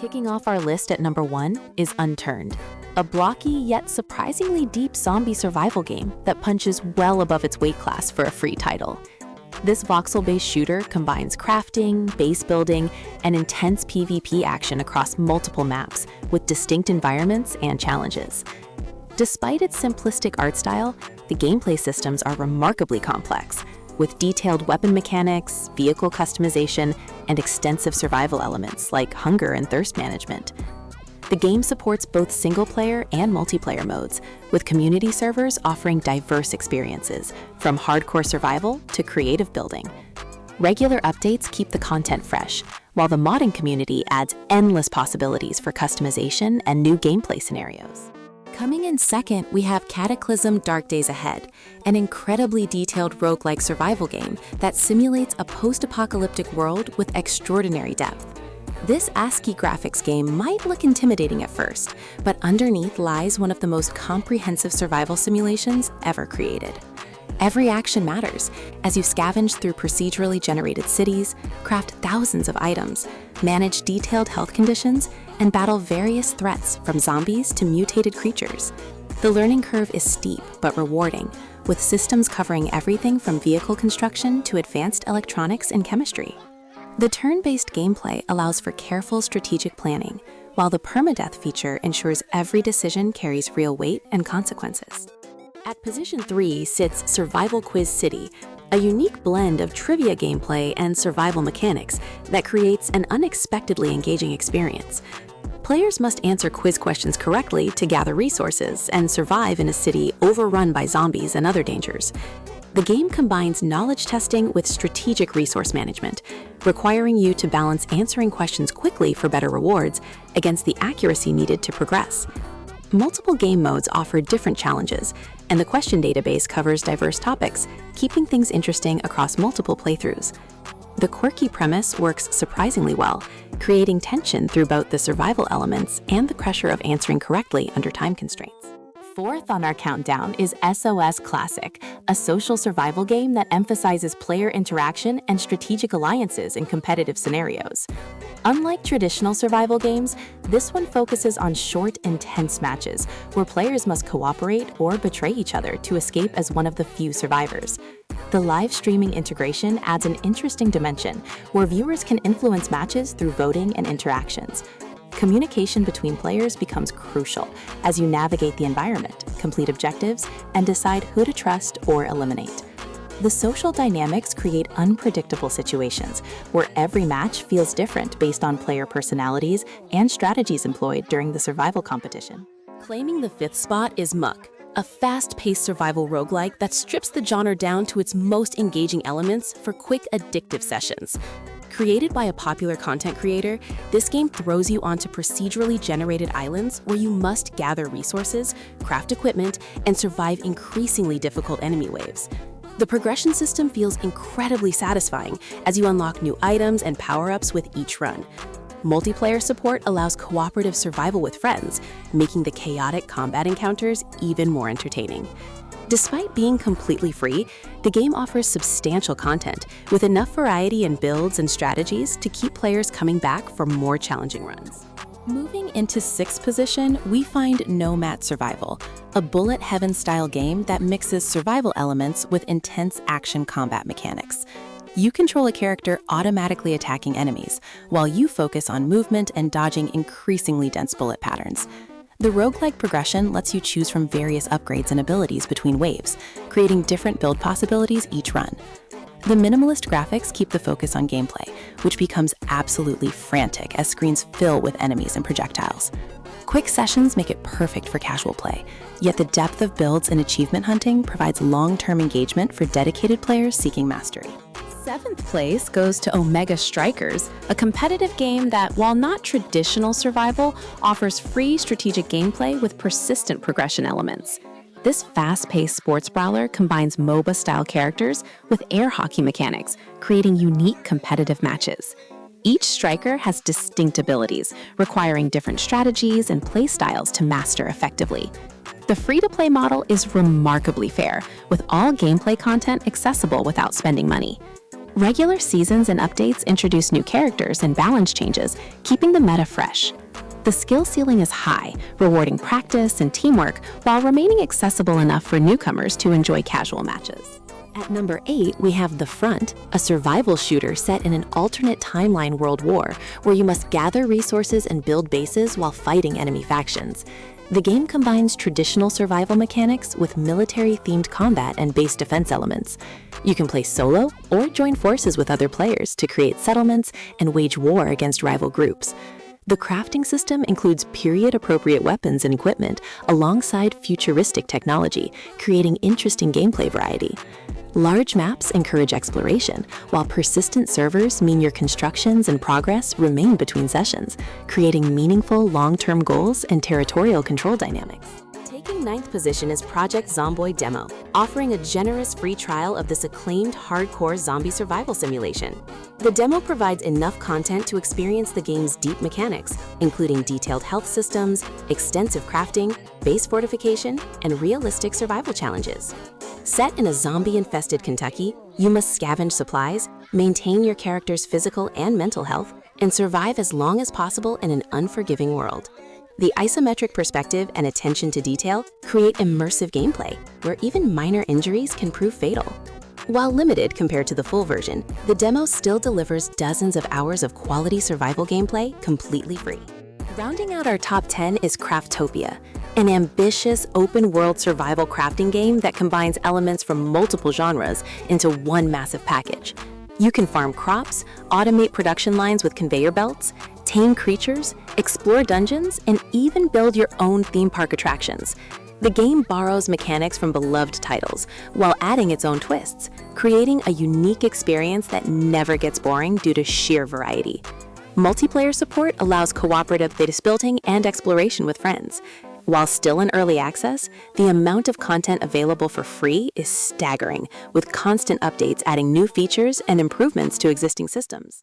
Kicking off our list at number 1 is Unturned, a blocky yet surprisingly deep zombie survival game that punches well above its weight class for a free title. This voxel-based shooter combines crafting, base building, and intense PvP action across multiple maps with distinct environments and challenges. Despite its simplistic art style, the gameplay systems are remarkably complex, with detailed weapon mechanics, vehicle customization, and extensive survival elements like hunger and thirst management. The game supports both single-player and multiplayer modes, with community servers offering diverse experiences, from hardcore survival to creative building. Regular updates keep the content fresh, while the modding community adds endless possibilities for customization and new gameplay scenarios. Coming in second, we have Cataclysm: Dark Days Ahead, an incredibly detailed roguelike survival game that simulates a post-apocalyptic world with extraordinary depth. This ASCII graphics game might look intimidating at first, but underneath lies one of the most comprehensive survival simulations ever created. Every action matters, as you scavenge through procedurally generated cities, craft thousands of items, manage detailed health conditions, and battle various threats from zombies to mutated creatures. The learning curve is steep but rewarding, with systems covering everything from vehicle construction to advanced electronics and chemistry. The turn-based gameplay allows for careful strategic planning, while the permadeath feature ensures every decision carries real weight and consequences. At position 3 sits Survival Quiz City, a unique blend of trivia gameplay and survival mechanics that creates an unexpectedly engaging experience. Players must answer quiz questions correctly to gather resources and survive in a city overrun by zombies and other dangers. The game combines knowledge testing with strategic resource management, requiring you to balance answering questions quickly for better rewards against the accuracy needed to progress. Multiple game modes offer different challenges, and the question database covers diverse topics, keeping things interesting across multiple playthroughs. The quirky premise works surprisingly well, creating tension through both the survival elements and the pressure of answering correctly under time constraints. Fourth on our countdown is SOS Classic, a social survival game that emphasizes player interaction and strategic alliances in competitive scenarios. Unlike traditional survival games, this one focuses on short, intense matches where players must cooperate or betray each other to escape as one of the few survivors. The live streaming integration adds an interesting dimension where viewers can influence matches through voting and interactions. Communication between players becomes crucial as you navigate the environment, complete objectives, and decide who to trust or eliminate. The social dynamics create unpredictable situations where every match feels different based on player personalities and strategies employed during the survival competition. Claiming the 5th spot is Muck, a fast-paced survival roguelike that strips the genre down to its most engaging elements for quick, addictive sessions. Created by a popular content creator, this game throws you onto procedurally generated islands where you must gather resources, craft equipment, and survive increasingly difficult enemy waves. The progression system feels incredibly satisfying as you unlock new items and power-ups with each run. Multiplayer support allows cooperative survival with friends, making the chaotic combat encounters even more entertaining. Despite being completely free, the game offers substantial content with enough variety in builds and strategies to keep players coming back for more challenging runs. Moving into 6th position, we find Nomad Survival, a bullet heaven-style game that mixes survival elements with intense action combat mechanics. You control a character automatically attacking enemies, while you focus on movement and dodging increasingly dense bullet patterns. The roguelike progression lets you choose from various upgrades and abilities between waves, creating different build possibilities each run. The minimalist graphics keep the focus on gameplay, which becomes absolutely frantic as screens fill with enemies and projectiles. Quick sessions make it perfect for casual play, yet the depth of builds and achievement hunting provides long-term engagement for dedicated players seeking mastery. 7th place goes to Omega Strikers, a competitive game that, while not traditional survival, offers free strategic gameplay with persistent progression elements. This fast-paced sports brawler combines MOBA-style characters with air hockey mechanics, creating unique competitive matches. Each striker has distinct abilities, requiring different strategies and play styles to master effectively. The free-to-play model is remarkably fair, with all gameplay content accessible without spending money. Regular seasons and updates introduce new characters and balance changes, keeping the meta fresh. The skill ceiling is high, rewarding practice and teamwork while remaining accessible enough for newcomers to enjoy casual matches. At number 8, we have The Front, a survival shooter set in an alternate timeline world war where you must gather resources and build bases while fighting enemy factions. The game combines traditional survival mechanics with military-themed combat and base defense elements. You can play solo or join forces with other players to create settlements and wage war against rival groups. The crafting system includes period-appropriate weapons and equipment alongside futuristic technology, creating interesting gameplay variety. Large maps encourage exploration, while persistent servers mean your constructions and progress remain between sessions, creating meaningful long-term goals and territorial control dynamics. Taking 9th position is Project Zomboid Demo, offering a generous free trial of this acclaimed hardcore zombie survival simulation. The demo provides enough content to experience the game's deep mechanics, including detailed health systems, extensive crafting, base fortification, and realistic survival challenges. Set in a zombie-infested Kentucky, you must scavenge supplies, maintain your character's physical and mental health, and survive as long as possible in an unforgiving world. The isometric perspective and attention to detail create immersive gameplay, where even minor injuries can prove fatal. While limited compared to the full version, the demo still delivers dozens of hours of quality survival gameplay completely free. Rounding out our top 10 is Craftopia, an ambitious open-world survival crafting game that combines elements from multiple genres into one massive package. You can farm crops, automate production lines with conveyor belts, tame creatures, explore dungeons, and even build your own theme park attractions. The game borrows mechanics from beloved titles while adding its own twists, creating a unique experience that never gets boring due to sheer variety. Multiplayer support allows cooperative base building and exploration with friends. While still in early access, the amount of content available for free is staggering, with constant updates adding new features and improvements to existing systems.